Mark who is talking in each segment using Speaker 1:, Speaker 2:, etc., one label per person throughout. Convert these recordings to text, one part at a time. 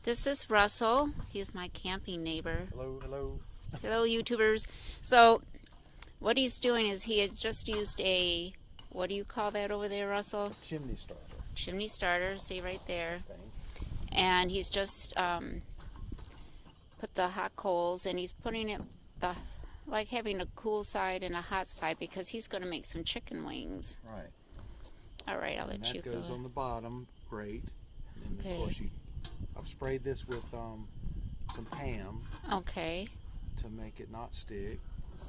Speaker 1: This is Russell. He's my camping neighbor.
Speaker 2: Hello, hello.
Speaker 1: Hello, YouTubers. So, what he's doing is he had just used a, what do you call that over there, Russell?
Speaker 2: Chimney starter.
Speaker 1: Chimney starter, see right there.
Speaker 2: Okay.
Speaker 1: And he's just put the hot coals, and he's putting it, like having a cool side and a hot side, because he's going to make some chicken wings.
Speaker 2: Right.
Speaker 1: All right, I'll let you go.
Speaker 2: That goes on the bottom, great. And
Speaker 1: Okay.
Speaker 2: of course I've sprayed this with some Pam
Speaker 1: Okay.
Speaker 2: to make it not stick.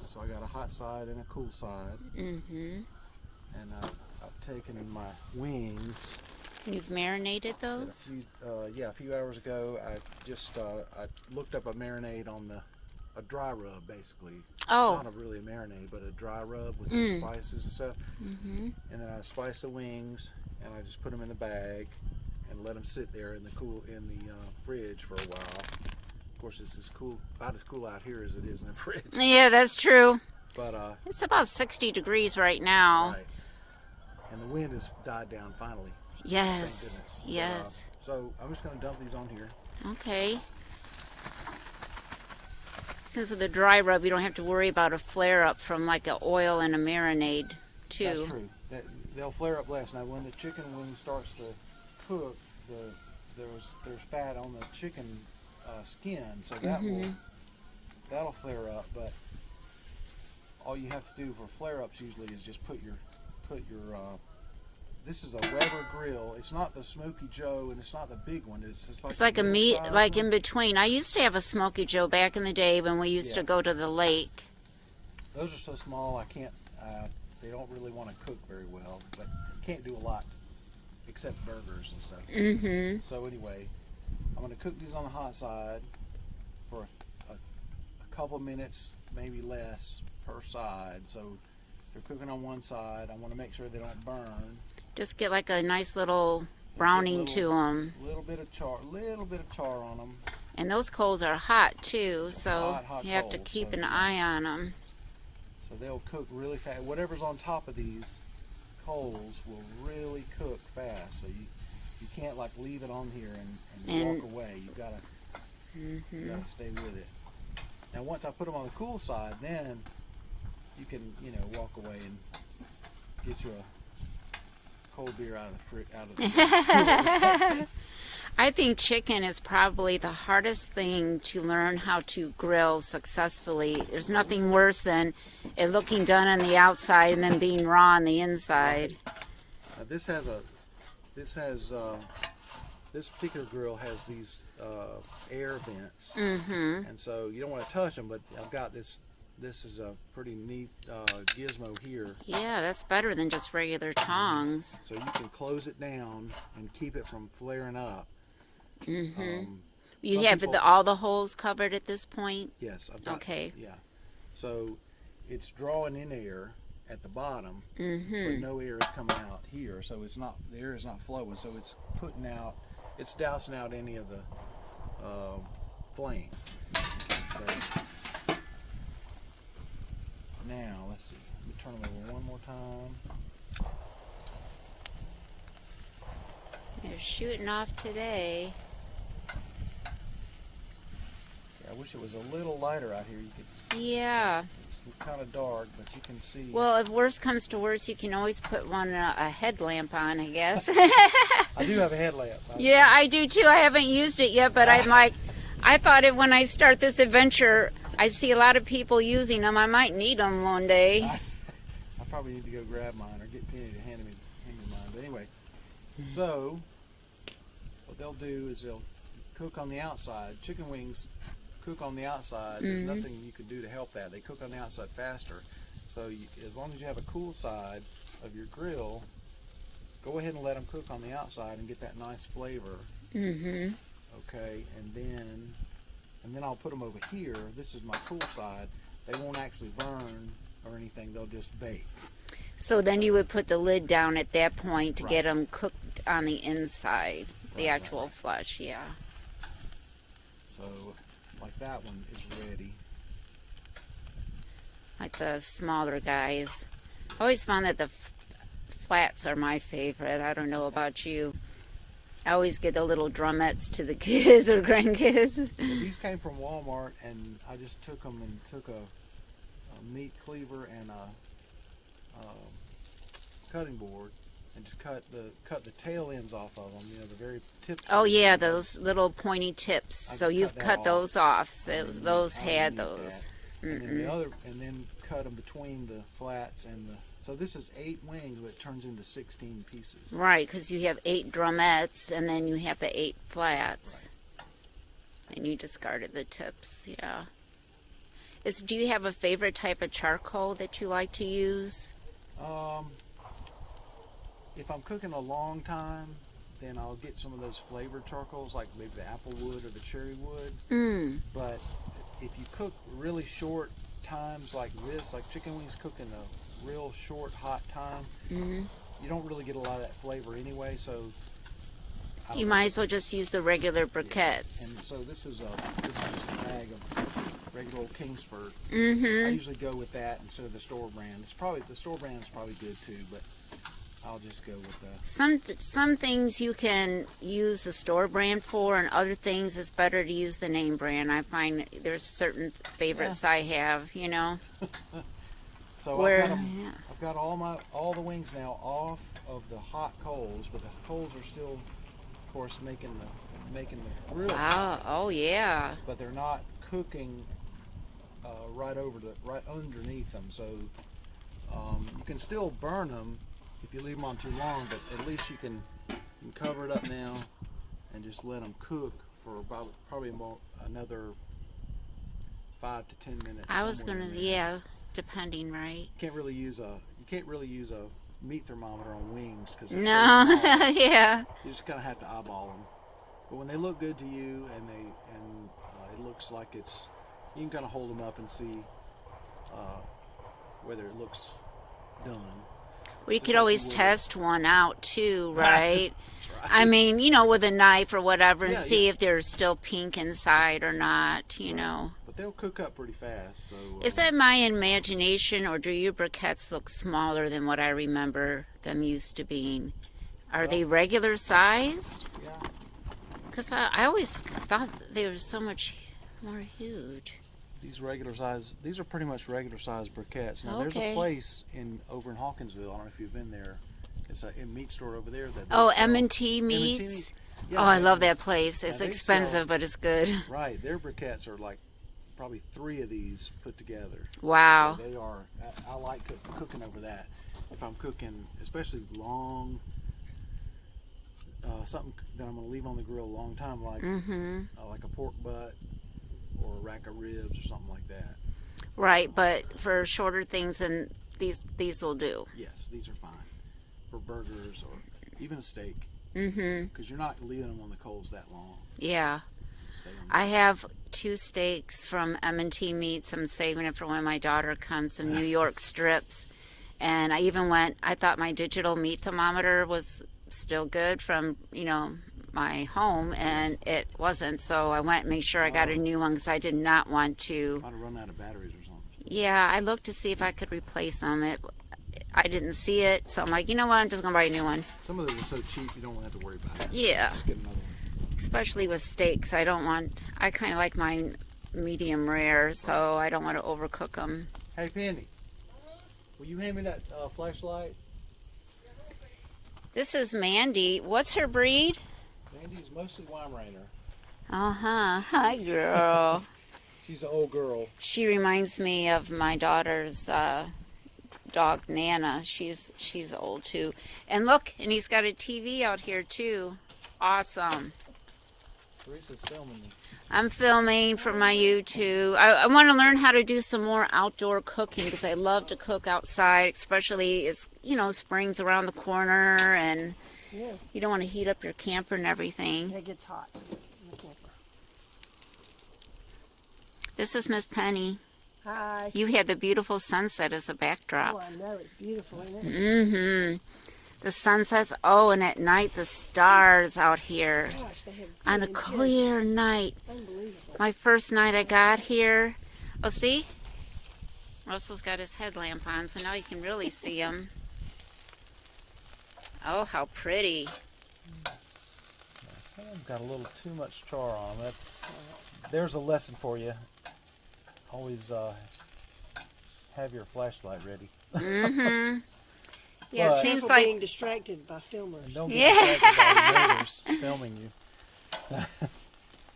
Speaker 2: So I got a hot side and a cool side.
Speaker 1: Mm-hmm.
Speaker 2: And I've taken my wings.
Speaker 1: You've marinated those?
Speaker 2: A few hours ago. I just I looked up a marinade on a dry rub, basically.
Speaker 1: Oh.
Speaker 2: Not really a marinade, but a dry rub with some spices and stuff.
Speaker 1: Mm-hmm.
Speaker 2: And then I spice the wings, and I just put them in the bag and let them sit there in the fridge for a while. Of course, this is cool, about as cool out here as it is in the fridge.
Speaker 1: Yeah, that's true.
Speaker 2: But
Speaker 1: It's about 60 degrees right now.
Speaker 2: right, and the wind has died down finally.
Speaker 1: Yes.
Speaker 2: Thank goodness.
Speaker 1: Yes.
Speaker 2: But, so I'm just going to dump these on here.
Speaker 1: Okay. Since with a dry rub, you don't have to worry about a flare-up from like an oil and a marinade, too.
Speaker 2: That's true. They'll flare up less. Now, when the chicken wing starts to cook, there's fat on the chicken skin, so that'll flare up. But all you have to do for flare-ups usually is just put your this is a Weber grill. It's not the Smoky Joe, and it's not the big one.
Speaker 1: It's like a meat, like in between. I used to have a Smoky Joe back in the day when we used to go to the lake.
Speaker 2: Those are so small, I can't. They don't really want to cook very well, but you can't do a lot except burgers and stuff.
Speaker 1: Mm-hmm.
Speaker 2: So anyway, I'm going to cook these on the hot side for a couple minutes, maybe less per side. So if they're cooking on one side, I want to make sure they don't burn.
Speaker 1: Just get like a nice little browning to them.
Speaker 2: Little bit of char on them.
Speaker 1: And those coals are hot too, so
Speaker 2: Hot
Speaker 1: you have to
Speaker 2: coals,
Speaker 1: keep
Speaker 2: so
Speaker 1: an eye on them.
Speaker 2: So they'll cook really fast. Whatever's on top of these coals will really cook fast. So you can't like leave it on here and walk away. You gotta stay with it. Now once I put them on the cool side, then you can walk away and get you a cold beer out of the
Speaker 1: I think chicken is probably the hardest thing to learn how to grill successfully. There's nothing worse than it looking done on the outside and then being raw on the inside.
Speaker 2: This particular grill has these air vents, and so you don't want to touch them. But I've got this. This is a pretty neat gizmo here.
Speaker 1: Yeah, that's better than just regular tongs.
Speaker 2: So you can close it down and keep it from flaring up.
Speaker 1: You have all the holes covered at this point?
Speaker 2: Yes, I've got.
Speaker 1: Okay.
Speaker 2: Yeah. So it's drawing in air at the bottom, but no air is coming out here. So the air is not flowing. So it's it's dousing out any of the flame. So, now let's see. Let me turn them over one more time.
Speaker 1: They're shooting off today.
Speaker 2: Yeah, I wish it was a little lighter out here. You could.
Speaker 1: Yeah.
Speaker 2: It's kind of dark, but you can see.
Speaker 1: Well, if worse comes to worse, you can always put a headlamp on, I guess.
Speaker 2: I do have a headlamp.
Speaker 1: Yeah, I do too. I haven't used it yet, but I thought when I start this adventure, I see a lot of people using them. I might need them one day.
Speaker 2: I probably need to go grab mine or get Penny to hand me mine. But anyway, so what they'll do is they'll cook on the outside. Chicken wings cook on the outside. There's nothing you can do to help that. They cook on the outside faster. So as long as you have a cool side of your grill, go ahead and let them cook on the outside and get that nice flavor. Okay, and then I'll put them over here. This is my cool side. They won't actually burn or anything. They'll just bake.
Speaker 1: So then you would put the lid down at that point to get them cooked on the inside, the actual flesh, yeah.
Speaker 2: So, like that one is ready.
Speaker 1: Like the smaller guys. I always found that the flats are my favorite. I don't know about you. I always get the little drumettes to the kids or grandkids.
Speaker 2: Well, these came from Walmart, and I just took them and took a meat cleaver and a cutting board, and just cut the tail ends off of them. You know, the very tips.
Speaker 1: Oh yeah, those little pointy tips. So you've cut those off. So those had those.
Speaker 2: That. And then the other, and then cut them between the flats and the. So this is 8 wings, but it turns into 16 pieces.
Speaker 1: Right, because you have 8 drumettes, and then you have the 8 flats. Right. And you discarded the tips. Yeah. Do you have a favorite type of charcoal that you like to use?
Speaker 2: If I'm cooking a long time, then I'll get some of those flavored charcoals, like maybe the apple wood or the cherry wood. But if you cook really short times like this, like chicken wings cook in a real short hot time, you don't really get a lot of that flavor anyway. So
Speaker 1: you might as well just use the regular briquettes.
Speaker 2: And so this is just a bag of regular old Kingsford. I usually go with that instead of the store brand. The store brand is probably good too, but I'll just go with that.
Speaker 1: Some things you can use the store brand for, and other things it's better to use the name brand. I find there's certain favorites I have, you know.
Speaker 2: So I've got all the wings now off of the hot coals, but the coals are still, of course, making the grill.
Speaker 1: Wow! Oh yeah.
Speaker 2: But they're not cooking right underneath them, so you can still burn them if you leave them on too long, but at least you can cover it up now and just let them cook for about probably another 5 to 10 minutes.
Speaker 1: I was gonna, depending, right?
Speaker 2: You can't really use a meat thermometer on wings because
Speaker 1: no,
Speaker 2: so small.
Speaker 1: yeah.
Speaker 2: You just kind of have to eyeball them. But when they look good to you and it looks like you can kind of hold them up and see whether it looks done.
Speaker 1: Well, you could always test one out too, right?
Speaker 2: That's right.
Speaker 1: I mean, you know, with a knife or whatever, and see if they're still pink inside or not, you know.
Speaker 2: But they'll cook up pretty fast. So
Speaker 1: is that my imagination, or do your briquettes look smaller than what I remember them used to being? Are they regular sized?
Speaker 2: Yeah.
Speaker 1: Because I always thought they were so much more huge.
Speaker 2: These are pretty much regular size briquettes. Now there's a place over in Hawkinsville. I don't know if you've been there. It's a meat store over there.
Speaker 1: M&T Meats.
Speaker 2: Yeah,
Speaker 1: I love that place. It's expensive, but it's good.
Speaker 2: Right, their briquettes are like probably 3 of these put together.
Speaker 1: Wow.
Speaker 2: So they are. I like cooking over that. If I'm cooking, especially long, something that I'm going to leave on the grill a long time, like a pork butt or a rack of ribs or something like that.
Speaker 1: Right, but for shorter things, and these will do.
Speaker 2: Yes, these are fine for burgers or even a steak. Because you're not leaving them on the coals that long.
Speaker 1: Yeah. I have 2 steaks from M&T Meats. I'm saving it for when my daughter comes, some New York strips. And I thought my digital meat thermometer was still good from, my home, and it wasn't. So I went and made sure I got a new one because I did not want to.
Speaker 2: Might have run out of batteries or something.
Speaker 1: Yeah, I looked to see if I could replace them. I didn't see it, so I'm like, you know what? I'm just gonna buy a new one.
Speaker 2: Some of those are so cheap you don't have to worry about it.
Speaker 1: Yeah.
Speaker 2: Just get another one.
Speaker 1: Especially with steaks, I kind of like mine medium rare, so I don't want to overcook them.
Speaker 2: Hey, Penny, will you hand me that flashlight?
Speaker 1: This is Mandy. What's her breed?
Speaker 2: Mandy's mostly Weimaraner.
Speaker 1: Hi, girl.
Speaker 2: She's an old girl.
Speaker 1: She reminds me of my daughter's dog, Nana. She's old too. And look, and he's got a TV out here too. Awesome.
Speaker 2: Teresa's filming me.
Speaker 1: I'm filming for my YouTube. I want to learn how to do some more outdoor cooking because I love to cook outside, especially it's, spring's around the corner and you don't want to heat up your camper and everything.
Speaker 3: It gets hot in the camper.
Speaker 1: This is Miss Penny.
Speaker 3: Hi.
Speaker 1: You had the beautiful sunset as a backdrop.
Speaker 3: Oh, I know. It's beautiful, isn't it?
Speaker 1: Mm-hmm. The sunsets. Oh, and at night the stars out here.
Speaker 3: Gosh, they have
Speaker 1: On a
Speaker 3: good
Speaker 1: clear night.
Speaker 3: Unbelievable.
Speaker 1: My first night I got here. Oh, see? Russell's got his headlamp on, so now you can really see him. Oh, how pretty.
Speaker 2: Some of them got a little too much char on them. There's a lesson for you. Always have your flashlight ready.
Speaker 1: Mm-hmm. Yeah,
Speaker 2: But-
Speaker 1: it seems
Speaker 3: Careful
Speaker 1: like
Speaker 3: being distracted by filmers.
Speaker 2: And don't
Speaker 1: Yeah.
Speaker 2: get distracted by the neighbors filming you.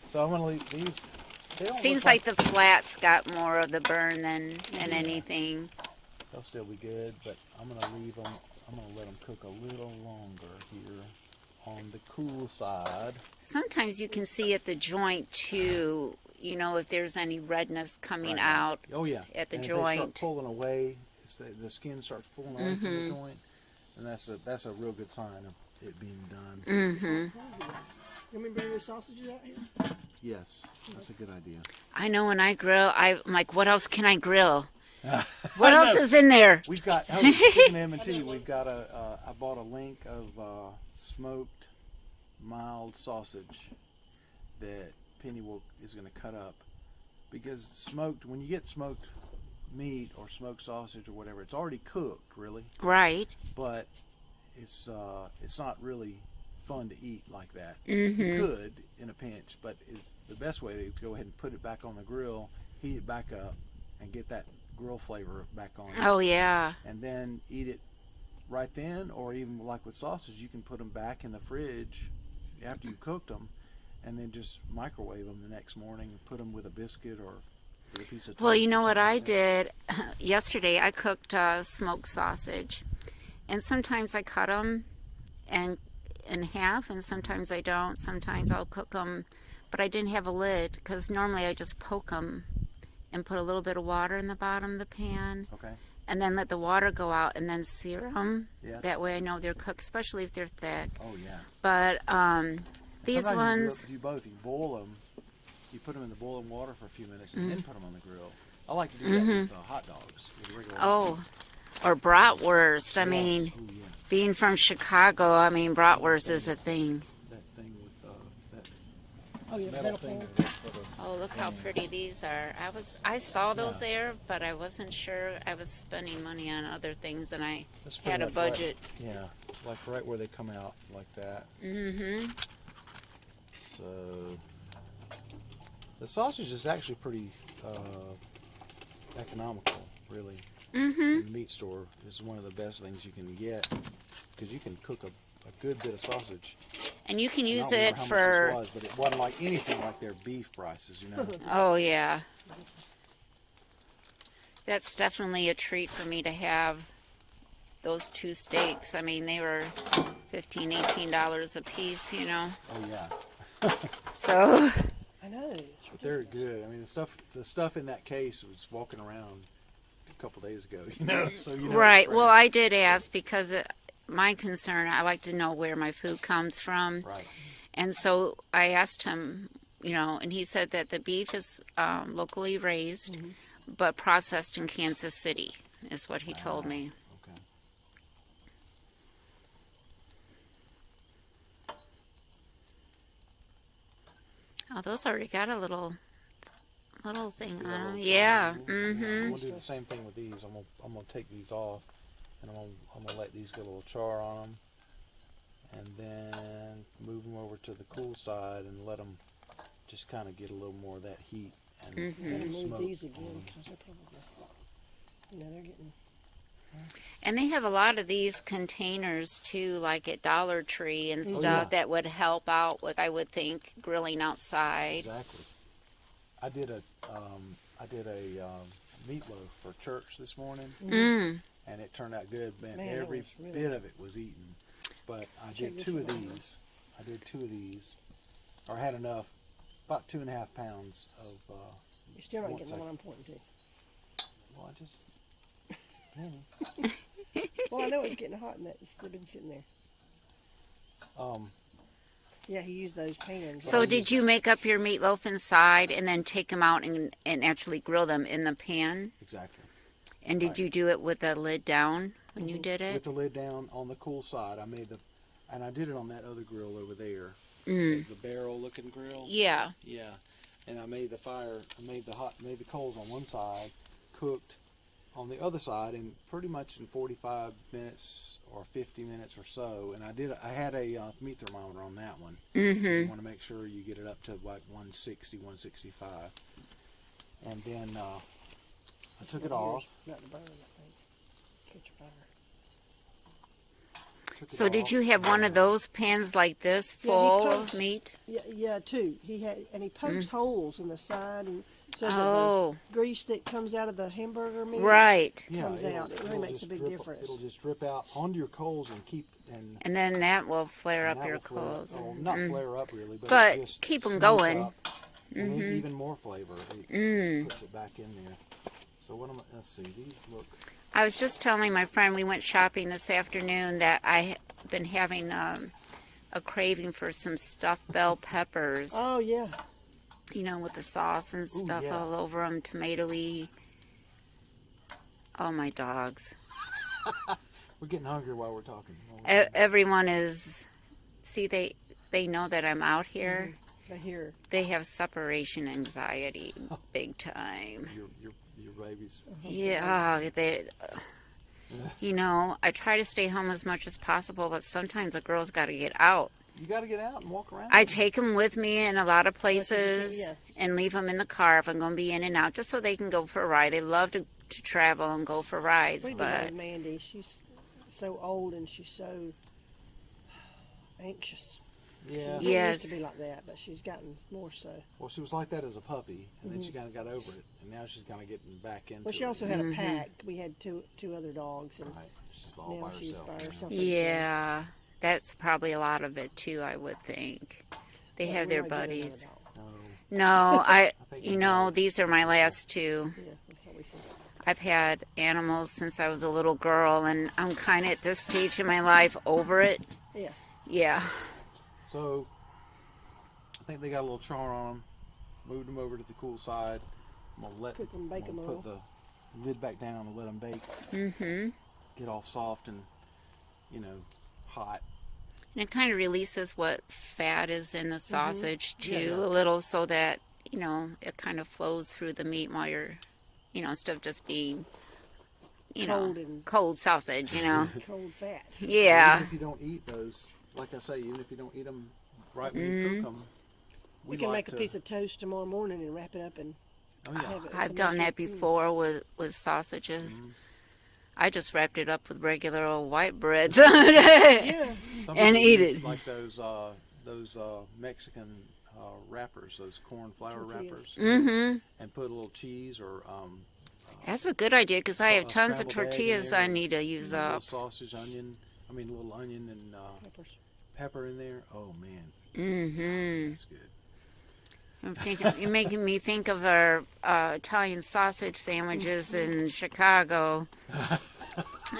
Speaker 2: So I'm gonna leave these. They don't
Speaker 1: seems
Speaker 2: look
Speaker 1: like the flats got more of the burn than anything.
Speaker 2: they'll still be good, but I'm gonna leave them. I'm gonna let them cook a little longer here on the cool side.
Speaker 1: Sometimes you can see at the joint too, you know, if there's any redness coming
Speaker 2: Right.
Speaker 1: out.
Speaker 2: Oh yeah.
Speaker 1: At the
Speaker 2: and if they start
Speaker 1: joint.
Speaker 2: pulling away, the skin starts pulling away from the joint, and that's a real good sign of it being done.
Speaker 1: Mm-hmm.
Speaker 3: You remember your sausages out here?
Speaker 2: Yes, that's a good idea.
Speaker 1: I know when I grill, I'm like, what else can I grill? What else is in there?
Speaker 2: We've got speaking of M&T, we've got I bought a link of smoked mild sausage that Penny is going to cut up, because smoked, when you get smoked meat or smoked sausage or whatever, it's already cooked really,
Speaker 1: Right.
Speaker 2: but it's not really fun to eat like that.
Speaker 1: Mm-hmm.
Speaker 2: You could in a pinch, but it's the best way to go ahead and put it back on the grill, heat it back up, and get that grill flavor back on it.
Speaker 1: Oh yeah.
Speaker 2: And then eat it right then, or even like with sausage, you can put them back in the fridge after you've cooked them, and then just microwave them the next morning and put them with a biscuit or with a piece of toast.
Speaker 1: Well, you know
Speaker 2: or
Speaker 1: what
Speaker 2: something
Speaker 1: I
Speaker 2: like that.
Speaker 1: did yesterday? I cooked smoked sausage, and sometimes I cut them in half, and sometimes I don't. Sometimes I'll cook them, but I didn't have a lid because normally I just poke them and put a little bit of water in the bottom of the pan,
Speaker 2: Okay.
Speaker 1: and then let the water go out, and then sear them.
Speaker 2: Yes.
Speaker 1: That way I know they're cooked, especially if they're thick.
Speaker 2: Oh yeah.
Speaker 1: But these
Speaker 2: Sometimes
Speaker 1: ones,
Speaker 2: you do both. You boil them. You put them in the boiling water for a few minutes and then put them on the grill. I like to do that with hot dogs. With regular hot dogs.
Speaker 1: or bratwurst. I
Speaker 2: Yes.
Speaker 1: mean,
Speaker 2: Oh, yeah.
Speaker 1: being from Chicago, I mean, bratwurst is a thing.
Speaker 2: That thing with that
Speaker 3: Oh, yeah,
Speaker 2: metal
Speaker 3: metal
Speaker 2: thing.
Speaker 3: pan.
Speaker 2: That's for the,
Speaker 1: Oh, look how pretty these are. I saw those there, but I wasn't sure. I was spending money on other things and I
Speaker 2: that's for
Speaker 1: had a
Speaker 2: like
Speaker 1: budget.
Speaker 2: Right, yeah, like right where they come out like that.
Speaker 1: Mm-hmm.
Speaker 2: So the sausage is actually pretty economical, really.
Speaker 1: Mm-hmm.
Speaker 2: In the meat store is one of the best things you can get, because you can cook a good bit of sausage.
Speaker 1: And you can
Speaker 2: And I
Speaker 1: use
Speaker 2: don't remember
Speaker 1: it
Speaker 2: how much
Speaker 1: for,
Speaker 2: this was, but it wasn't like anything like their beef prices, you know.
Speaker 1: oh yeah. That's definitely a treat for me to have those two steaks. I mean, they were $15, $18 a piece, you know.
Speaker 2: Oh yeah,
Speaker 1: So,
Speaker 3: I know.
Speaker 2: but they're good. I mean, the stuff in that case was walking around a couple days ago, you know. So you know.
Speaker 1: right.
Speaker 2: it's
Speaker 1: Well,
Speaker 2: fresh.
Speaker 1: I did ask because my concern, I like to know where my food comes from.
Speaker 2: Right.
Speaker 1: And so I asked him, you know, and he said that the beef is locally raised, but processed in Kansas City, is what he told me.
Speaker 2: Okay.
Speaker 1: Oh, those already got a little thing
Speaker 2: See
Speaker 1: on
Speaker 2: that
Speaker 1: them.
Speaker 2: little
Speaker 1: Yeah.
Speaker 2: triangle?
Speaker 1: Mm-hmm.
Speaker 2: I'm gonna do the same thing with these. I'm gonna take these off, and I'm gonna let these get a little char on them, and then move them over to the cool side and let them just kind of get a little more of that heat and,
Speaker 1: Mm-hmm.
Speaker 3: I'm
Speaker 2: and
Speaker 3: gonna move
Speaker 2: smoke.
Speaker 3: these again because they're probably, they're getting.
Speaker 1: And they have a lot of these containers too, like at Dollar Tree and stuff,
Speaker 2: yeah.
Speaker 1: that would help out with, I would think, grilling outside.
Speaker 2: Exactly. I did a meatloaf for church this morning,
Speaker 1: Mm.
Speaker 2: and it turned out good. Man,
Speaker 3: Man, that
Speaker 2: every
Speaker 3: was really
Speaker 2: bit of it was eaten. But I
Speaker 3: Check
Speaker 2: did
Speaker 3: this
Speaker 2: two of
Speaker 3: one out.
Speaker 2: these. I did 2 of these, or had enough, about 2.5 pounds of.
Speaker 3: You're still not
Speaker 2: Once
Speaker 3: getting
Speaker 2: I-
Speaker 3: the one I'm pointing to.
Speaker 2: Well, I just. Penny.
Speaker 3: Well, I know it's getting hot in that. It's still been sitting there. Yeah, he used those pans.
Speaker 1: So did you make up your meatloaf inside and then take them out and actually grill them in the pan?
Speaker 2: Exactly.
Speaker 1: And did
Speaker 2: Right.
Speaker 1: you do it with the lid down when you did
Speaker 2: With
Speaker 1: it?
Speaker 2: the lid down on the cool side, I made and I did it on that other grill over there,
Speaker 1: Mm.
Speaker 2: the barrel-looking grill.
Speaker 1: Yeah.
Speaker 2: Yeah, and I made the coals on one side, cooked, on the other side, and pretty much in 45 minutes or 50 minutes or so. And I had a meat thermometer on that one. You want to make sure you get it up to like 160, 165. And then I took it off.
Speaker 3: Not the burn, I think. Catch a fire.
Speaker 1: So did you have one of those pans like this
Speaker 3: Yeah, he
Speaker 1: full
Speaker 3: pokes-
Speaker 1: of meat?
Speaker 3: Yeah, two. He had, and he pokes holes in the side, and so that
Speaker 1: Oh,
Speaker 3: the grease that comes out of the hamburger meat
Speaker 1: right.
Speaker 3: comes out. It really
Speaker 2: it'll
Speaker 3: makes a
Speaker 2: just
Speaker 3: big
Speaker 2: drip-
Speaker 3: difference.
Speaker 2: It'll just drip out onto your coals
Speaker 1: And then that will flare
Speaker 2: and
Speaker 1: up
Speaker 2: that
Speaker 1: your
Speaker 2: will flare up.
Speaker 1: coals.
Speaker 2: Oh, not flare up really, but,
Speaker 1: But
Speaker 2: it just
Speaker 1: keep 'em
Speaker 2: smoke
Speaker 1: going.
Speaker 2: up and even more flavor. It puts it back in there. So let's see, these look.
Speaker 1: I was just telling my friend we went shopping this afternoon that I have been having a craving for some stuffed bell peppers.
Speaker 3: Oh yeah,
Speaker 1: You know, with the sauce and stuff
Speaker 2: yeah.
Speaker 1: all over them, tomato-y. Oh, my dogs.
Speaker 2: We're getting hungry while we're talking.
Speaker 1: Everyone is, see, they know that I'm out here.
Speaker 3: I hear.
Speaker 1: They have separation anxiety big time.
Speaker 2: Your babies.
Speaker 1: Yeah, you know, I try to stay home as much as possible, but sometimes a girl's got to get out.
Speaker 2: You got to get out and walk around.
Speaker 1: I take them with me in a lot of places
Speaker 3: yeah.
Speaker 1: and leave them in the car if I'm going to be in and out, just so they can go for a ride. They love to travel and go for rides,
Speaker 3: We do
Speaker 1: but
Speaker 3: have Mandy. She's so old and she's so anxious.
Speaker 2: Yeah.
Speaker 3: She
Speaker 1: Yes.
Speaker 3: used to be like that, but she's gotten more so.
Speaker 2: Well, she was like that as a puppy, and then she kind of got over it, and now she's kind of getting back into
Speaker 3: Well, she
Speaker 2: it.
Speaker 3: also had a pack. We had two other dogs, and
Speaker 2: Right. She's all
Speaker 3: now
Speaker 2: by
Speaker 3: she's
Speaker 2: herself.
Speaker 3: by herself.
Speaker 1: yeah, that's probably a lot of it too, I would think. They
Speaker 3: Yeah,
Speaker 1: have
Speaker 3: we
Speaker 1: their
Speaker 3: might get another
Speaker 1: buddies.
Speaker 2: No.
Speaker 1: No,
Speaker 2: think
Speaker 1: you
Speaker 2: you're
Speaker 1: know,
Speaker 2: right.
Speaker 1: these are my last two.
Speaker 3: Yeah, that's what we said.
Speaker 1: I've had animals since I was a little girl, and I'm kind of at this stage in my life over it.
Speaker 3: Yeah.
Speaker 1: Yeah.
Speaker 2: So, I think they got a little char on them. Moved them over to the cool side. I'm gonna
Speaker 3: Cook 'em, bake 'em a
Speaker 2: put the lid back down and let them bake.
Speaker 1: Mm-hmm.
Speaker 2: Get all soft and, hot.
Speaker 1: And it kind of releases what fat is in the sausage too,
Speaker 2: Yeah, yeah.
Speaker 1: a little, so that it kind of flows through the meat while you're, instead of just being,
Speaker 3: Cold and-
Speaker 1: cold sausage.
Speaker 3: Cold fat.
Speaker 1: Yeah.
Speaker 2: Even if you don't eat those, like I say, even if you don't eat them right when you cook them,
Speaker 3: We can make a piece of toast tomorrow morning and wrap it up and
Speaker 2: Oh yeah.
Speaker 3: have it.
Speaker 1: I've
Speaker 3: some
Speaker 1: done that
Speaker 3: extra-
Speaker 1: before with sausages. I just wrapped it up with regular old white bread.
Speaker 3: Yeah.
Speaker 2: Some
Speaker 1: and
Speaker 2: people
Speaker 1: eat
Speaker 2: use
Speaker 1: it.
Speaker 2: like those Mexican wrappers, those corn flour
Speaker 3: Tortillas.
Speaker 2: wrappers,
Speaker 1: Mm-hmm.
Speaker 2: and put a little cheese or
Speaker 1: That's a good idea, because I have tons of
Speaker 2: scrambled egg in
Speaker 1: tortillas
Speaker 2: there,
Speaker 1: I need to use
Speaker 2: a little
Speaker 1: up.
Speaker 2: sausage, onion. I mean, a little onion and
Speaker 3: Peppers.
Speaker 2: pepper in there. Oh man,
Speaker 1: Mm-hmm.
Speaker 2: that's good.
Speaker 1: You're making me think of our Italian sausage sandwiches in Chicago.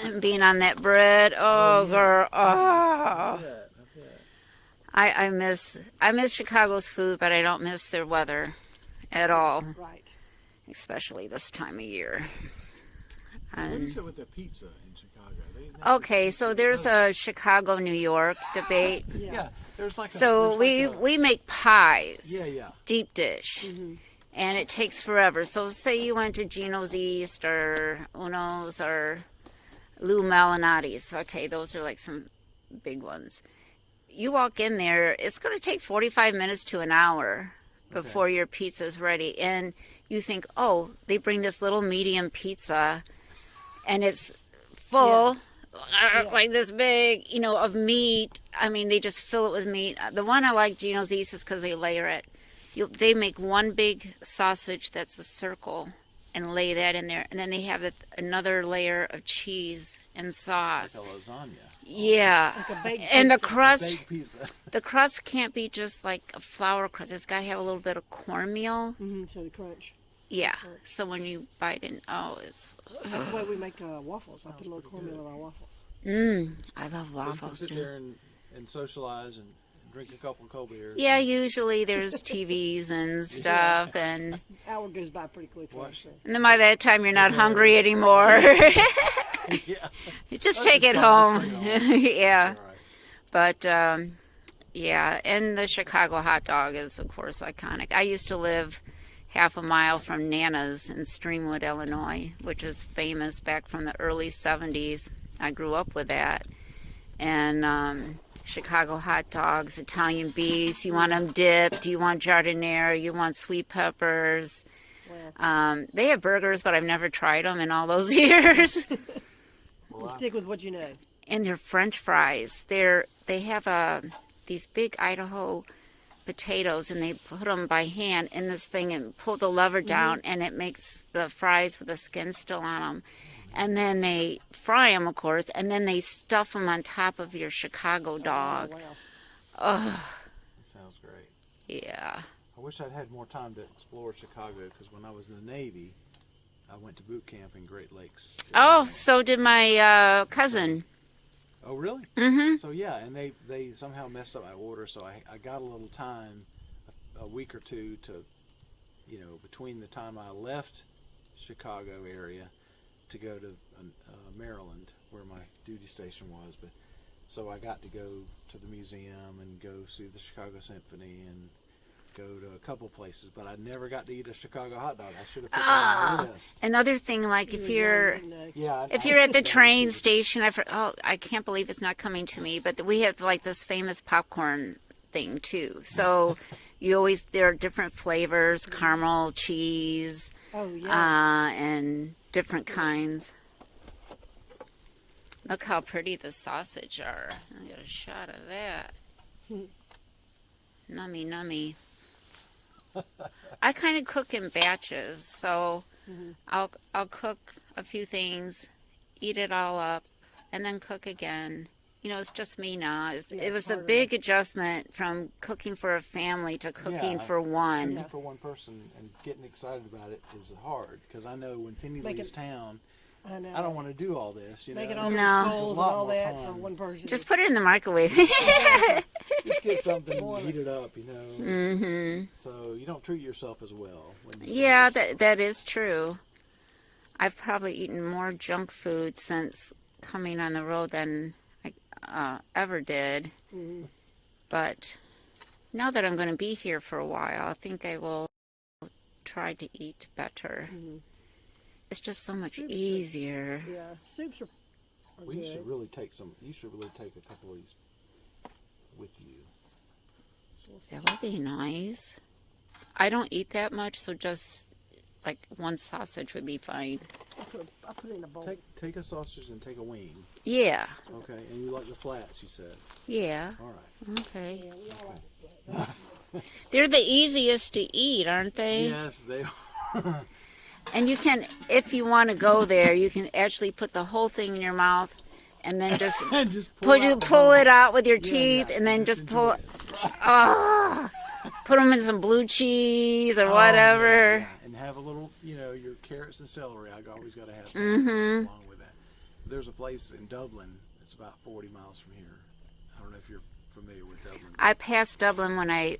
Speaker 1: And being on that bread. Oh, girl. Oh. I miss Chicago's food, but I don't miss their weather at all,
Speaker 3: Right.
Speaker 1: especially this time of year.
Speaker 2: What
Speaker 1: And
Speaker 2: is it with the pizza in Chicago?
Speaker 1: okay, so there's a Chicago, New York debate.
Speaker 2: Yeah, there's like
Speaker 1: So we make pies.
Speaker 2: Yeah.
Speaker 1: Deep dish. And it takes forever. So say you went to Gino's East or Uno's or Lou Malinotti's. Okay, those are like some big ones. You walk in there, it's going to take 45 minutes to an hour before your pizza's ready. And you think, oh, they bring this little medium pizza and it's full, like this big, of meat. I mean, they just fill it with meat. The one I like, Gino's East, is because they layer it. They make one big sausage that's a circle and lay that in there. And then they have another layer of cheese and sauce.
Speaker 2: like a lasagna.
Speaker 1: Yeah.
Speaker 3: Like a baked
Speaker 1: And the
Speaker 3: pizza.
Speaker 1: crust,
Speaker 2: Baked pizza.
Speaker 1: the crust can't be just like a flour crust. It's got to have a little bit of cornmeal.
Speaker 3: So the crunch.
Speaker 1: Yeah. So when you bite in, it's...
Speaker 3: That's the way we make waffles. I put a little cornmeal in our waffles.
Speaker 1: I love
Speaker 2: So you can
Speaker 1: waffles
Speaker 2: sit
Speaker 1: too.
Speaker 2: there and socialize and drink a couple of cold beers.
Speaker 1: Yeah, usually there's TVs and stuff, and
Speaker 3: Hour goes by pretty quickly.
Speaker 2: Watch.
Speaker 3: So.
Speaker 1: then by that time you're not hungry anymore.
Speaker 2: Yeah.
Speaker 1: You just
Speaker 2: Let's
Speaker 1: take it
Speaker 2: just
Speaker 1: home.
Speaker 2: take it
Speaker 1: Yeah.
Speaker 2: All right.
Speaker 1: But yeah, and the Chicago hot dog is of course iconic. I used to live half a mile from Nana's in Streamwood, Illinois, which is famous back from the early 70s. I grew up with that. And Chicago hot dogs, Italian beefs. You want them dipped? You want jardinere? You want sweet peppers? They have burgers, but I've never tried them in all those years.
Speaker 3: Stick with what you know.
Speaker 1: And their French fries. They have these big Idaho potatoes, and they put them by hand in this thing and pull the lever down, and it makes the fries with the skin still on them. And then they fry them, of course, and then they stuff them on top of your Chicago dog.
Speaker 3: Oh, wow.
Speaker 1: Ugh,
Speaker 2: That sounds great.
Speaker 1: yeah.
Speaker 2: I wish I'd had more time to explore Chicago, because when I was in the Navy, I went to boot camp in Great Lakes.
Speaker 1: Oh, so did my cousin.
Speaker 2: Oh, really?
Speaker 1: Mm-hmm.
Speaker 2: So yeah, and they somehow messed up my order, so I got a little time, a week or two to, between the time I left Chicago area to go to Maryland, where my duty station was. But so I got to go to the museum and go see the Chicago Symphony and go to a couple places, but I never got to eat a Chicago hot dog. I should have put that on my list.
Speaker 1: Another thing, like if you're
Speaker 2: Yeah,
Speaker 1: if you're at the train station, I can't believe it's not coming to me, but we have like this famous popcorn thing too. So there are different flavors, caramel, cheese,
Speaker 3: Oh, yeah.
Speaker 1: and different kinds. Look how pretty the sausage are. I got a shot of that. Nummy, nummy. I kind of cook in batches, so I'll cook a few things, eat it all up, and then cook again. It's just me now. It was a big adjustment from cooking for a family to cooking for one.
Speaker 2: Cooking for one person and getting excited about it is hard, because I know when Penny leaves town,
Speaker 3: I know.
Speaker 2: I don't want to do all this.
Speaker 3: Making all
Speaker 1: No.
Speaker 3: those bowls and all that for
Speaker 2: fun.
Speaker 3: one person.
Speaker 1: Just put it in the microwave.
Speaker 2: Just get something, heat it up,
Speaker 1: Mm-hmm.
Speaker 2: So you don't treat yourself as well. When
Speaker 1: Yeah, that is true. I've probably eaten more junk food since coming on the road than I ever did.
Speaker 3: Mhm.
Speaker 1: But now that I'm going to be here for a while, I think I will try to eat better.
Speaker 3: Mhm.
Speaker 1: It's just so much
Speaker 3: Soups are-
Speaker 1: easier.
Speaker 3: Yeah, soups are
Speaker 2: Well, you
Speaker 3: good.
Speaker 2: should really take You should really take a couple of these with you.
Speaker 1: That would be nice. I don't eat that much, so just like one sausage would be fine.
Speaker 3: I put it in a bowl.
Speaker 2: Take a sausage and take a wing.
Speaker 1: Yeah,
Speaker 2: Okay, and you like the flats, you said.
Speaker 1: yeah,
Speaker 2: All right.
Speaker 1: okay.
Speaker 3: Yeah, we all like that.
Speaker 1: They're the easiest to eat, aren't they?
Speaker 2: Yes, they are.
Speaker 1: And you can, if you want to go there, you can actually put the whole thing in your mouth and then just
Speaker 2: Just
Speaker 1: pull it out with your teeth
Speaker 2: yeah,
Speaker 1: and then just pull
Speaker 2: enjoy
Speaker 1: it. Oh, put them in some blue cheese or whatever.
Speaker 2: Yeah. And have a little, your carrots and celery. I always got to have that
Speaker 1: Mm-hmm.
Speaker 2: along with that. There's a place in Dublin. It's about 40 miles from here. I don't know if you're familiar with Dublin.
Speaker 1: I passed Dublin when I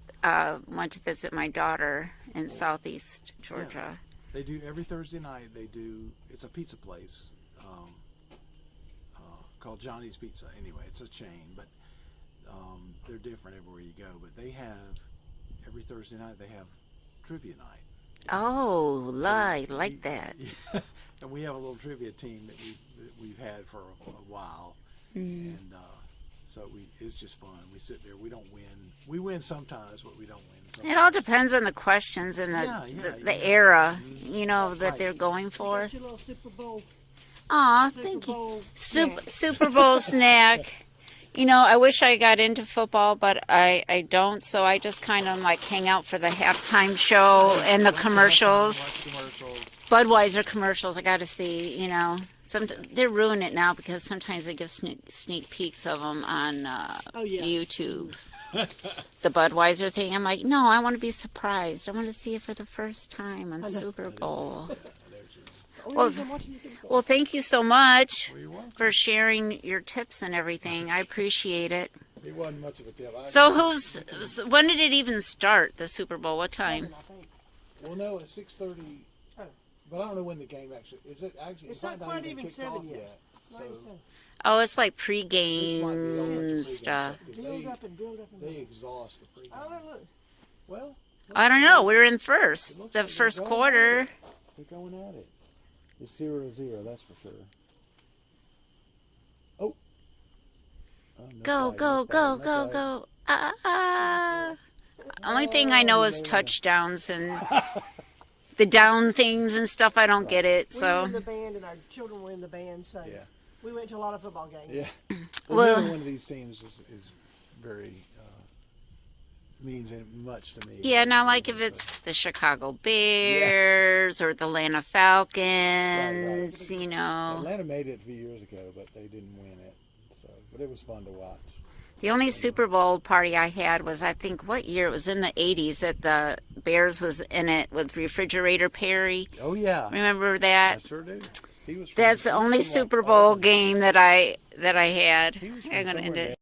Speaker 1: went to visit my daughter in southeast Georgia.
Speaker 2: They do every Thursday night. It's a pizza place called Johnny's Pizza. Anyway, it's a chain, but they're different everywhere you go. But they have every Thursday night they have trivia night.
Speaker 1: Oh, like that.
Speaker 2: And we have a little trivia team that we've had for a while, and so it's just fun. We sit there. We don't win. We win sometimes, but we don't win.
Speaker 1: It all depends on the questions and the era, that they're going for.
Speaker 3: Got your little Super Bowl.
Speaker 1: Aw,
Speaker 3: Super
Speaker 1: thank you.
Speaker 3: Bowl
Speaker 1: Super Bowl snack. I wish I got into football, but I don't, so I just kind of like hang out for the halftime show and the commercials.
Speaker 2: Watch commercials.
Speaker 1: Budweiser commercials, I got to see, they're ruining it now because sometimes they give sneak peeks of them on YouTube. The Budweiser thing, I'm like, no, I want to be surprised. I want to see it for the first time on Super Bowl. Well, well, thank you so much
Speaker 2: Well, you're welcome.
Speaker 1: for sharing your tips and everything. I appreciate it.
Speaker 2: It wasn't much of a tip.
Speaker 1: So when did it even start, the Super Bowl? What time?
Speaker 3: I think.
Speaker 2: Well, no, it's 6:30.
Speaker 3: Oh.
Speaker 2: But I don't know when the game actually is. It actually
Speaker 3: It's
Speaker 2: might
Speaker 3: not quite
Speaker 2: even
Speaker 3: even
Speaker 2: kicked
Speaker 3: 7
Speaker 2: off
Speaker 3: yet.
Speaker 2: So
Speaker 1: Oh, it's like
Speaker 2: this might be
Speaker 1: pregame
Speaker 2: almost the pregame
Speaker 1: stuff.
Speaker 2: 'cause
Speaker 3: Build up and build up and
Speaker 2: they
Speaker 3: build.
Speaker 2: exhaust the pregame.
Speaker 3: Oh, look.
Speaker 2: Well,
Speaker 1: I don't know. We were in first.
Speaker 4: Looks
Speaker 1: The
Speaker 4: like they're
Speaker 1: first
Speaker 4: going
Speaker 1: quarter.
Speaker 4: at it. They're going at it. It's 0-0, that's for sure. Oh. Oh, no
Speaker 1: Go,
Speaker 4: flag,
Speaker 1: go,
Speaker 4: no
Speaker 1: go,
Speaker 4: flag, no
Speaker 1: go,
Speaker 4: flag.
Speaker 1: go. Ah, ah. Only thing I know is touchdowns and the down things and stuff. I don't get it.
Speaker 3: We were in
Speaker 1: So,
Speaker 3: the band, and our children were in the band, so
Speaker 2: Yeah.
Speaker 3: we went to a lot of football games.
Speaker 4: Yeah.
Speaker 1: Well-
Speaker 4: Well, neither one of these teams is very means much to me.
Speaker 1: yeah, now like if it's the Chicago Bears or the Atlanta Falcons, you know.
Speaker 4: Atlanta made it a few years ago, but they didn't win it. So, but it was fun to watch.
Speaker 1: The only Super Bowl party I had was, I think, what year? It was in the 80s that the Bears was in it with Refrigerator Perry.
Speaker 4: Oh yeah,
Speaker 1: Remember
Speaker 4: I
Speaker 1: that?
Speaker 4: sure do. He was.
Speaker 1: That's the only Super Bowl game that I had.
Speaker 4: He was
Speaker 1: I'm
Speaker 4: from
Speaker 1: gonna end
Speaker 4: somewhere
Speaker 1: it.